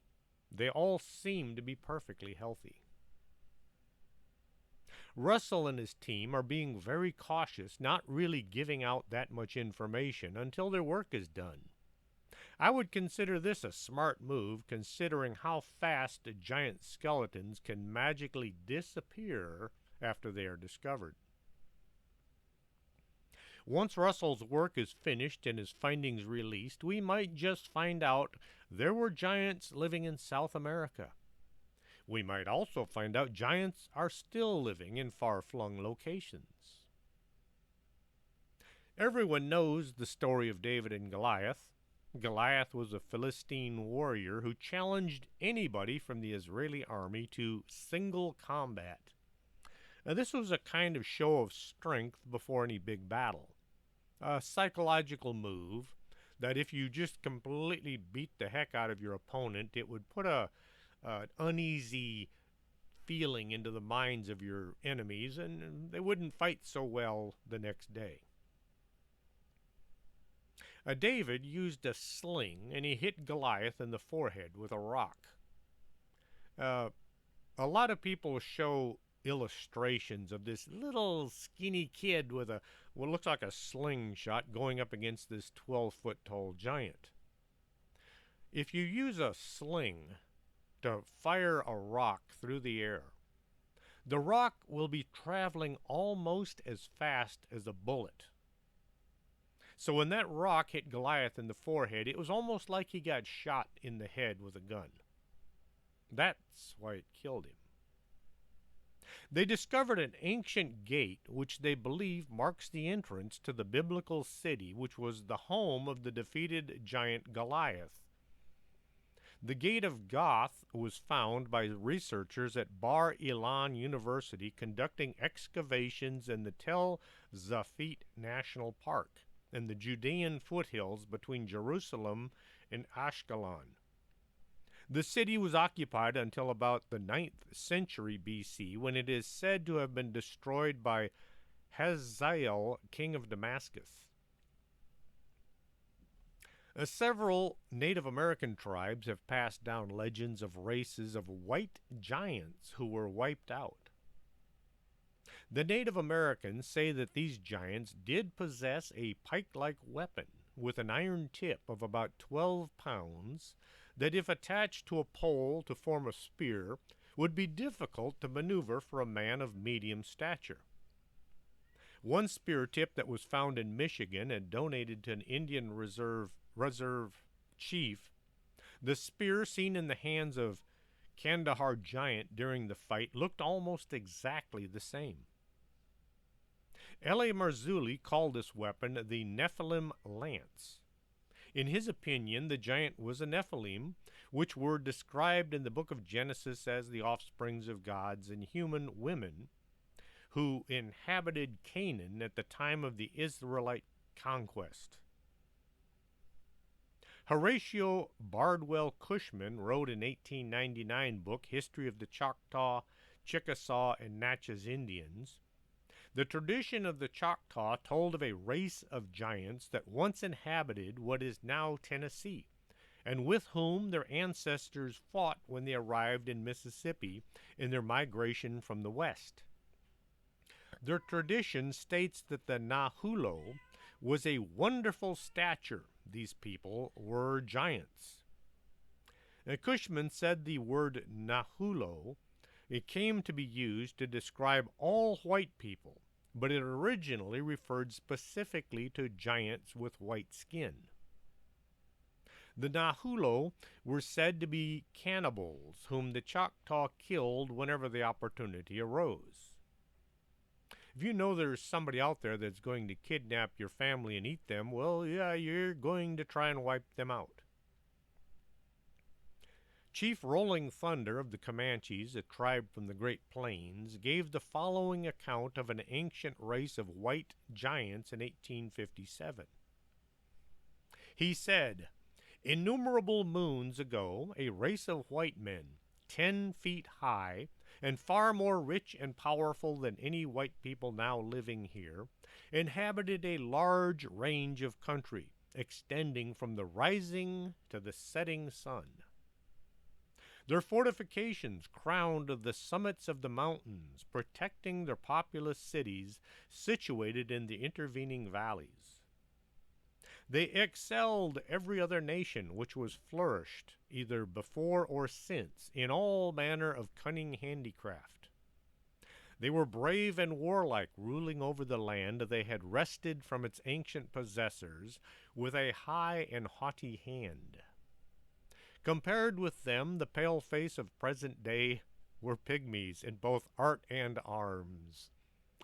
they all seem to be perfectly healthy. Russell and his team are being very cautious, not really giving out that much information until their work is done. I would consider this a smart move, considering how fast giant skeletons can magically disappear after they are discovered. Once Russell's work is finished and his findings released, we might just find out there were giants living in South America. We might also find out giants are still living in far-flung locations. Everyone knows the story of David and Goliath. Goliath was a Philistine warrior who challenged anybody from the Israeli army to single combat. Now, this was a kind of show of strength before any big battle. A psychological move that if you just completely beat the heck out of your opponent, it would put an uneasy feeling into the minds of your enemies, and they wouldn't fight so well the next day. David used a sling, and he hit Goliath in the forehead with a rock. A lot of people show illustrations of this little skinny kid with what looks like a slingshot going up against this 12-foot-tall giant. If you use a sling to fire a rock through the air, the rock will be traveling almost as fast as a bullet. So when that rock hit Goliath in the forehead, it was almost like he got shot in the head with a gun. That's why it killed him. They discovered an ancient gate which they believe marks the entrance to the biblical city, which was the home of the defeated giant Goliath. The Gate of Goth was found by researchers at Bar Ilan University conducting excavations in the Tel Zafit National Park in the Judean foothills between Jerusalem and Ashkelon. The city was occupied until about the 9th century BC, when it is said to have been destroyed by Hazael, king of Damascus. Several Native American tribes have passed down legends of races of white giants who were wiped out. The Native Americans say that these giants did possess a pike-like weapon with an iron tip of about 12 pounds that, if attached to a pole to form a spear, would be difficult to maneuver for a man of medium stature. One spear tip that was found in Michigan and donated to an Indian reserve chief, the spear seen in the hands of Kandahar giant during the fight looked almost exactly the same. L.A. Marzulli called this weapon the Nephilim Lance. In his opinion, the giant was a Nephilim, which were described in the book of Genesis as the offsprings of gods and human women who inhabited Canaan at the time of the Israelite conquest. Horatio Bardwell Cushman wrote in 1899 book History of the Choctaw, Chickasaw, and Natchez Indians. The tradition of the Choctaw told of a race of giants that once inhabited what is now Tennessee, and with whom their ancestors fought when they arrived in Mississippi in their migration from the west. Their tradition states that the Nahulo was a wonderful stature. These people were giants. Cushman said the word Nahulo, it came to be used to describe all white people, but it originally referred specifically to giants with white skin. The Nahulo were said to be cannibals whom the Choctaw killed whenever the opportunity arose. If you know there's somebody out there that's going to kidnap your family and eat them, well, yeah, you're going to try and wipe them out. Chief Rolling Thunder of the Comanches, a tribe from the Great Plains, gave the following account of an ancient race of white giants in 1857. He said, "Innumerable moons ago, a race of white men, 10 feet high, and far more rich and powerful than any white people now living here, inhabited a large range of country, extending from the rising to the setting sun. Their fortifications crowned the summits of the mountains, protecting their populous cities situated in the intervening valleys. They excelled every other nation which was flourished, either before or since, in all manner of cunning handicraft. They were brave and warlike, ruling over the land they had wrested from its ancient possessors with a high and haughty hand. Compared with them, the pale-face of present day were pygmies in both art and arms."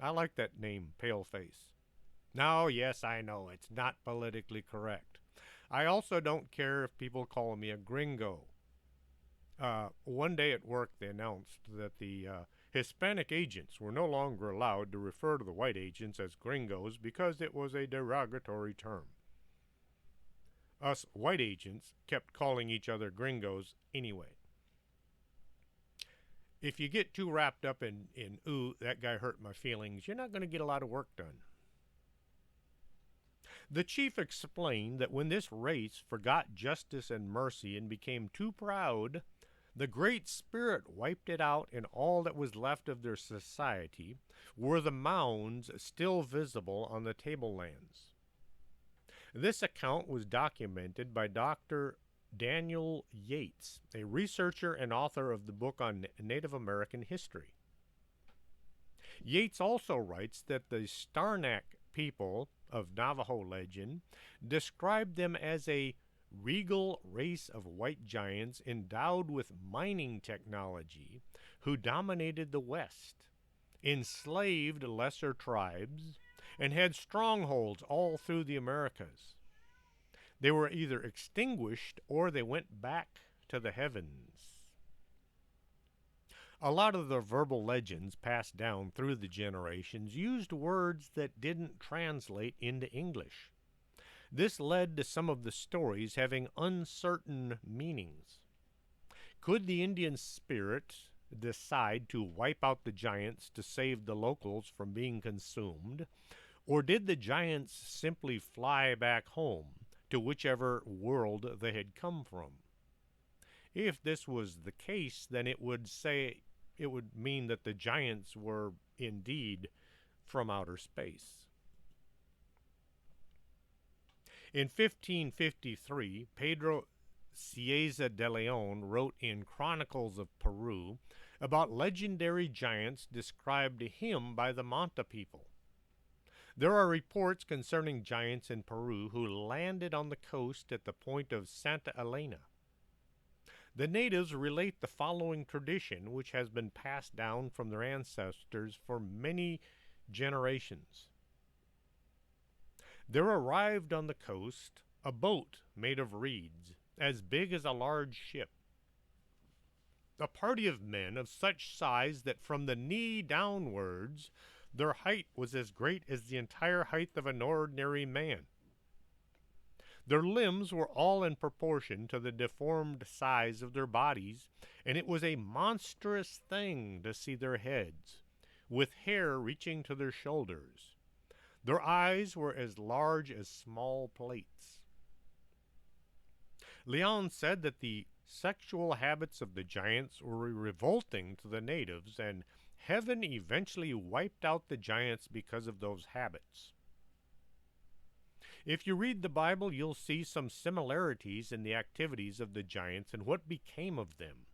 I like that name, pale-face. Now, yes, I know, it's not politically correct. I also don't care if people call me a gringo. One day at work, they announced that the Hispanic agents were no longer allowed to refer to the white agents as gringos because it was a derogatory term. Us white agents kept calling each other gringos anyway. If you get too wrapped up in ooh, that guy hurt my feelings, you're not going to get a lot of work done. The chief explained that when this race forgot justice and mercy and became too proud, the Great Spirit wiped it out, and all that was left of their society were the mounds still visible on the tablelands. This account was documented by Dr. Daniel Yates, a researcher and author of the book on Native American history. Yates also writes that the Starnak people of Navajo legend described them as a regal race of white giants endowed with mining technology who dominated the West, enslaved lesser tribes, and had strongholds all through the Americas. They were either extinguished or they went back to the heavens. A lot of the verbal legends passed down through the generations used words that didn't translate into English. This led to some of the stories having uncertain meanings. Could the Indian spirit decide to wipe out the giants to save the locals from being consumed, or did the giants simply fly back home to whichever world they had come from? If this was the case, then it would mean that the giants were indeed from outer space. In 1553, Pedro Cieza de Leon wrote in Chronicles of Peru about legendary giants described to him by the Manta people. There are reports concerning giants in Peru who landed on the coast at the point of Santa Elena. The natives relate the following tradition, which has been passed down from their ancestors for many generations. There arrived on the coast a boat made of reeds, as big as a large ship. A party of men of such size that from the knee downwards their height was as great as the entire height of an ordinary man. Their limbs were all in proportion to the deformed size of their bodies, and it was a monstrous thing to see their heads, with hair reaching to their shoulders. Their eyes were as large as small plates. Leon said that the sexual habits of the giants were revolting to the natives, and heaven eventually wiped out the giants because of those habits. If you read the Bible, you'll see some similarities in the activities of the giants and what became of them.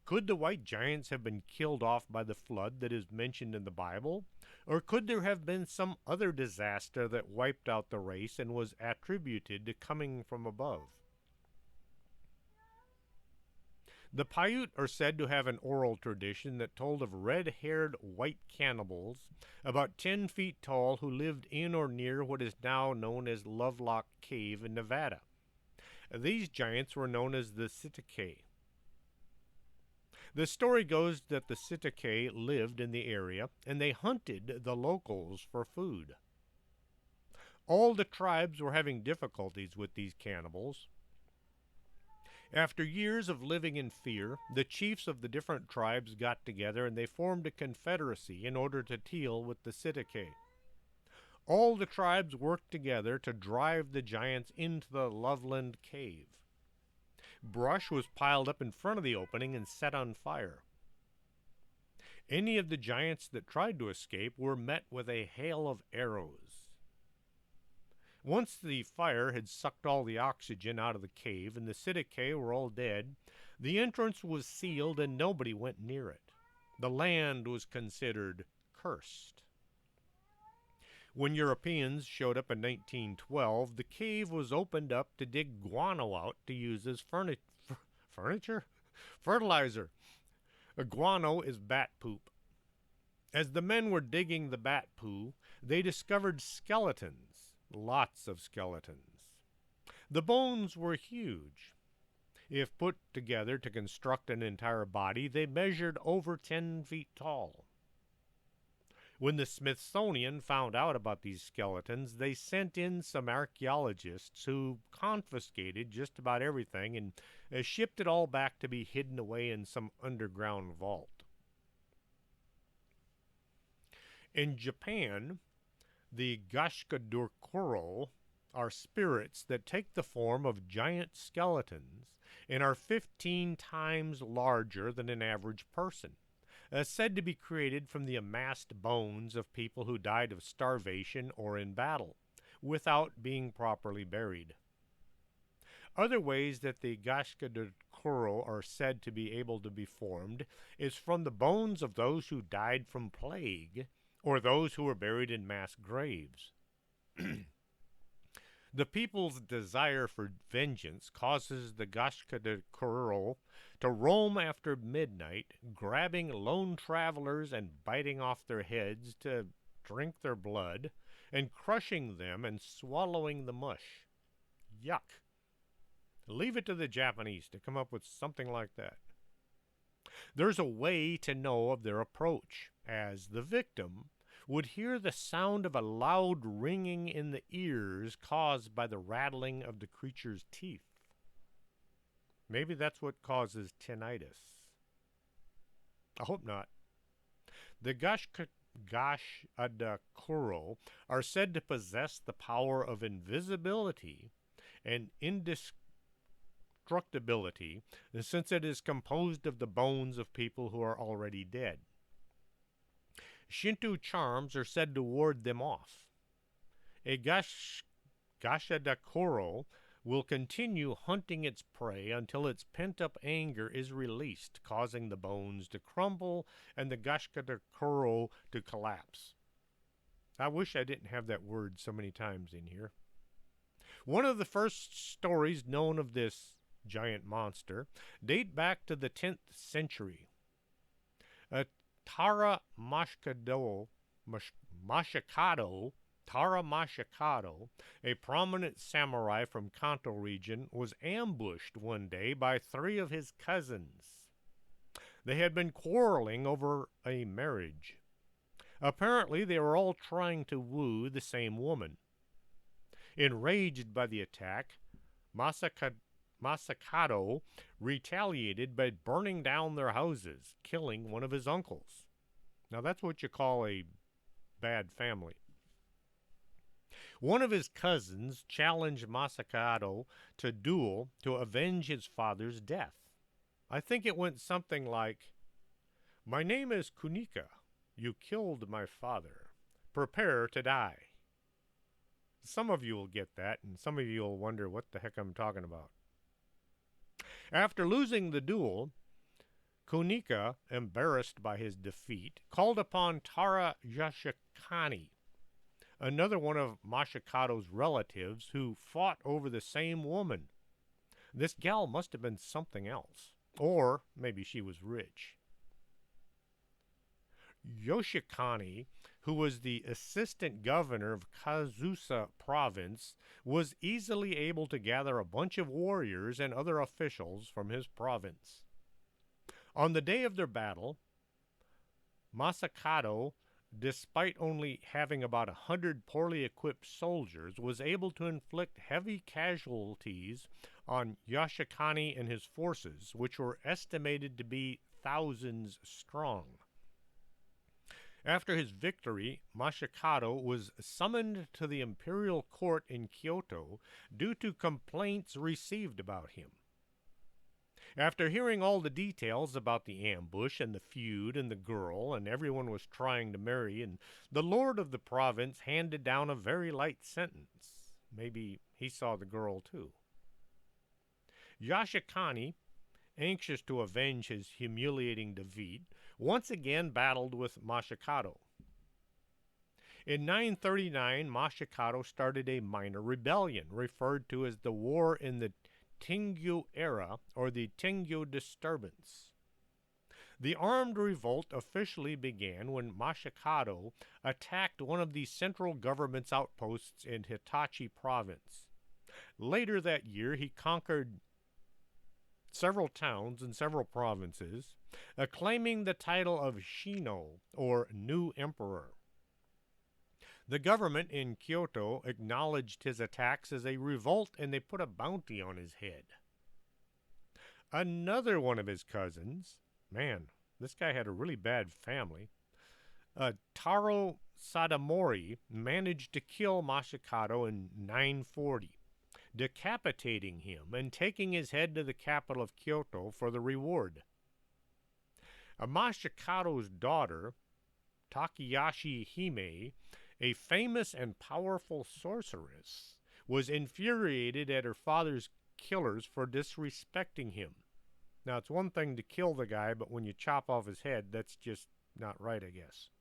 Could the white giants have been killed off by the flood that is mentioned in the Bible? Or could there have been some other disaster that wiped out the race and was attributed to coming from above? The Paiute are said to have an oral tradition that told of red-haired white cannibals about 10 feet tall who lived in or near what is now known as Lovelock Cave in Nevada. These giants were known as the Sitake. The story goes that the Sitake lived in the area and they hunted the locals for food. All the tribes were having difficulties with these cannibals. After years of living in fear, the chiefs of the different tribes got together and they formed a confederacy in order to deal with the Sitake. All the tribes worked together to drive the giants into the Loveland Cave. Brush was piled up in front of the opening and set on fire. Any of the giants that tried to escape were met with a hail of arrows. Once the fire had sucked all the oxygen out of the cave and the Sitake were all dead, the entrance was sealed and nobody went near it. The land was considered cursed. When Europeans showed up in 1912, the cave was opened up to dig guano out to use as fertilizer. Guano is bat poop. As the men were digging the bat poo, they discovered skeletons. Lots of skeletons. The bones were huge. If put together to construct an entire body, they measured over 10 feet tall. When the Smithsonian found out about these skeletons, they sent in some archaeologists who confiscated just about everything and shipped it all back to be hidden away in some underground vault. In Japan, the Gashkadurkuro are spirits that take the form of giant skeletons and are 15 times larger than an average person, said to be created from the amassed bones of people who died of starvation or in battle, without being properly buried. Other ways that the Gashkadurkuro are said to be able to be formed is from the bones of those who died from plague, or those who were buried in mass graves. The people's desire for vengeance causes the Gashkadurkuro to roam after midnight, grabbing lone travelers and biting off their heads to drink their blood, and crushing them and swallowing the mush. Yuck. Leave it to the Japanese to come up with something like that. There's a way to know of their approach, as the victim would hear the sound of a loud ringing in the ears caused by the rattling of the creature's teeth. Maybe that's what causes tinnitus. I hope not. The Gashkadurkuro are said to possess the power of invisibility and indestructibility, since it is composed of the bones of people who are already dead. Shinto charms are said to ward them off. A Gashkadurkuro will continue hunting its prey until its pent-up anger is released, causing the bones to crumble and the Gashkadurkuro to collapse. I wish I didn't have that word so many times in here. One of the first stories known of this giant monster date back to the 10th century. Tara Mashikado, a prominent samurai from Kanto region, was ambushed one day by 3 of his cousins. They had been quarreling over a marriage. Apparently, they were all trying to woo the same woman. Enraged by the attack, Masakado retaliated by burning down their houses, killing one of his uncles. Now that's what you call a bad family. One of his cousins challenged Masakado to duel to avenge his father's death. I think it went something like, "My name is Kunika. You killed my father. Prepare to die." Some of you will get that, and some of you will wonder what the heck I'm talking about. After losing the duel, Kunika, embarrassed by his defeat, called upon Tara Yashikani, another one of Mashikado's relatives who fought over the same woman. This gal must have been something else, or maybe she was rich. Yoshikani, who was the assistant governor of Kazusa province, was easily able to gather a bunch of warriors and other officials from his province. On the day of their battle, Masakado, despite only having about 100 poorly equipped soldiers, was able to inflict heavy casualties on Yoshikani and his forces, which were estimated to be thousands strong. After his victory, Masakado was summoned to the imperial court in Kyoto due to complaints received about him. After hearing all the details about the ambush and the feud and the girl and everyone was trying to marry, and the lord of the province handed down a very light sentence. Maybe he saw the girl too. Yoshikani, anxious to avenge his humiliating defeat, once again battled with Masakado. In 939, Masakado started a minor rebellion, referred to as the War in the Tingyu era, or the Tingyu disturbance. The armed revolt officially began when Masakado attacked one of the central government's outposts in Hitachi province. Later that year, he conquered several towns and several provinces, claiming the title of Shino, or New Emperor. The government in Kyoto acknowledged his attacks as a revolt, and they put a bounty on his head. Another one of his cousins, man, this guy had a really bad family, Taro Sadamori, managed to kill Masakado in 940. Decapitating him and taking his head to the capital of Kyoto for the reward. Masakado's daughter, Takayashi Hime, a famous and powerful sorceress, was infuriated at her father's killers for disrespecting him. Now, it's one thing to kill the guy, but when you chop off his head, that's just not right, I guess.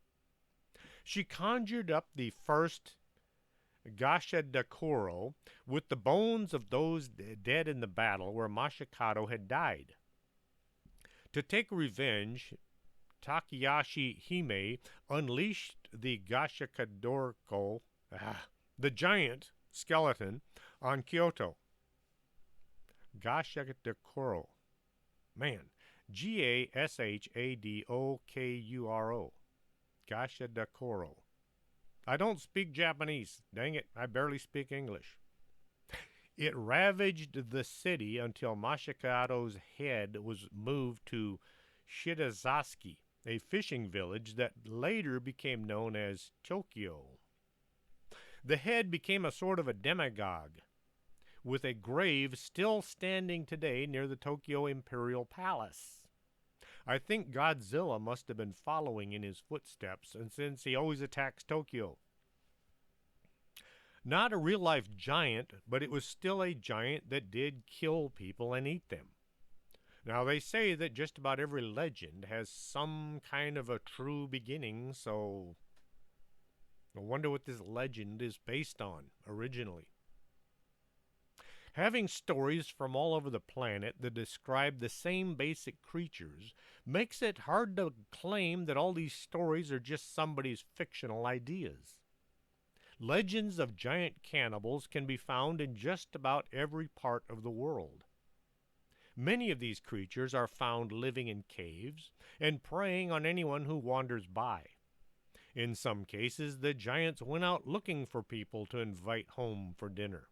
She conjured up the first Gashadakuro with the bones of those dead in the battle where Masakado had died. To take revenge, Takayashi Hime unleashed the Gashakadorko, the giant skeleton, on Kyoto. Gashadokuro. Man, Gashadokuro. Gashadokuro. I don't speak Japanese. Dang it, I barely speak English. It ravaged the city until Masakado's head was moved to Shidazaki, a fishing village that later became known as Tokyo. The head became a sort of a demagogue, with a grave still standing today near the Tokyo Imperial Palace. I think Godzilla must have been following in his footsteps, and since he always attacks Tokyo. Not a real-life giant, but it was still a giant that did kill people and eat them. Now, they say that just about every legend has some kind of a true beginning, so I wonder what this legend is based on originally. Having stories from all over the planet that describe the same basic creatures makes it hard to claim that all these stories are just somebody's fictional ideas. Legends of giant cannibals can be found in just about every part of the world. Many of these creatures are found living in caves and preying on anyone who wanders by. In some cases, the giants went out looking for people to invite home for dinner.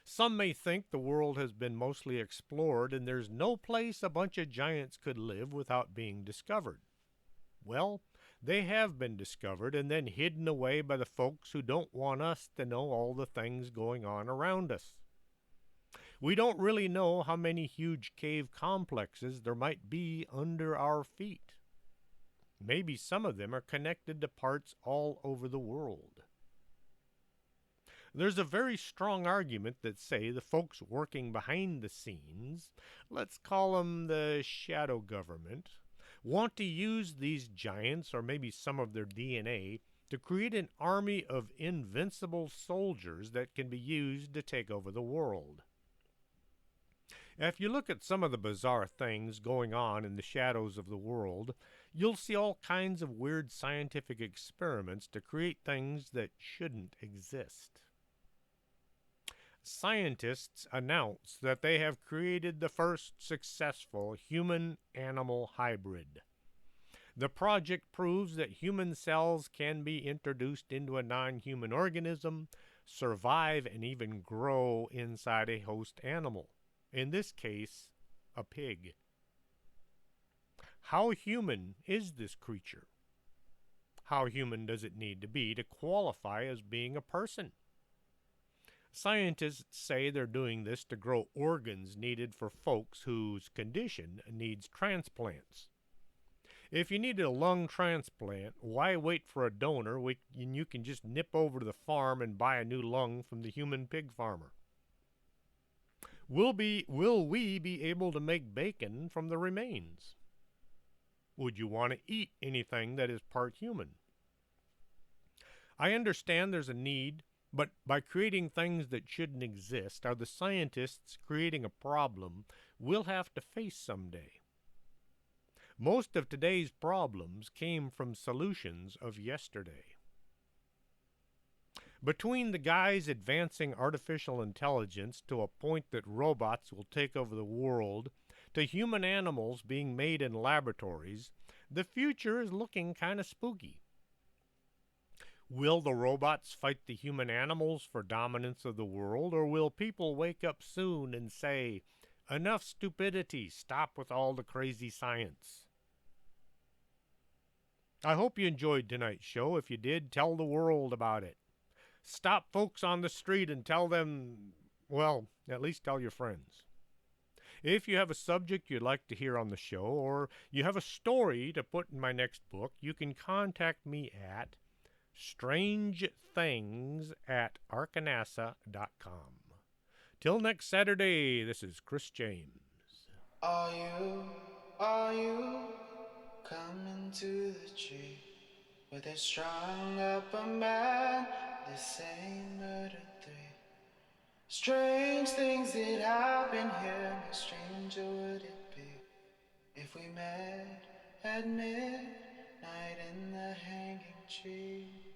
Some may think the world has been mostly explored and there's no place a bunch of giants could live without being discovered. Well, They have been discovered and then hidden away by the folks who don't want us to know all the things going on around us. We don't really know how many huge cave complexes there might be under our feet. Maybe some of them are connected to parts all over the world. There's a very strong argument that say the folks working behind the scenes, let's call them the shadow government, want to use these giants or maybe some of their DNA to create an army of invincible soldiers that can be used to take over the world. If you look at some of the bizarre things going on in the shadows of the world, you'll see all kinds of weird scientific experiments to create things that shouldn't exist. Scientists announce that they have created the first successful human-animal hybrid. The project proves that human cells can be introduced into a non-human organism, survive, and even grow inside a host animal. In this case, a pig. How human is this creature? How human does it need to be to qualify as being a person? Scientists say they're doing this to grow organs needed for folks whose condition needs transplants. If you needed a lung transplant, why wait for a donor when you can just nip over to the farm and buy a new lung from the human pig farmer? Will we be able to make bacon from the remains? Would you want to eat anything that is part human? I understand there's a need, but by creating things that shouldn't exist, are the scientists creating a problem we'll have to face someday? Most of today's problems came from solutions of yesterday. Between the guys advancing artificial intelligence to a point that robots will take over the world, to human animals being made in laboratories, the future is looking kind of spooky. Will the robots fight the human animals for dominance of the world, or will people wake up soon and say, enough stupidity, stop with all the crazy science? I hope you enjoyed tonight's show. If you did, tell the world about it. Stop folks on the street and tell them, well, at least tell your friends. If you have a subject you'd like to hear on the show, or you have a story to put in my next book, you can contact me at strangethings@arkanasa.com. Till next Saturday, this is Chris James. Are you coming to the tree where they strung up a man? They say murder three. Strange things that happen here, no stranger would it be if we met at midnight in the hanging tree.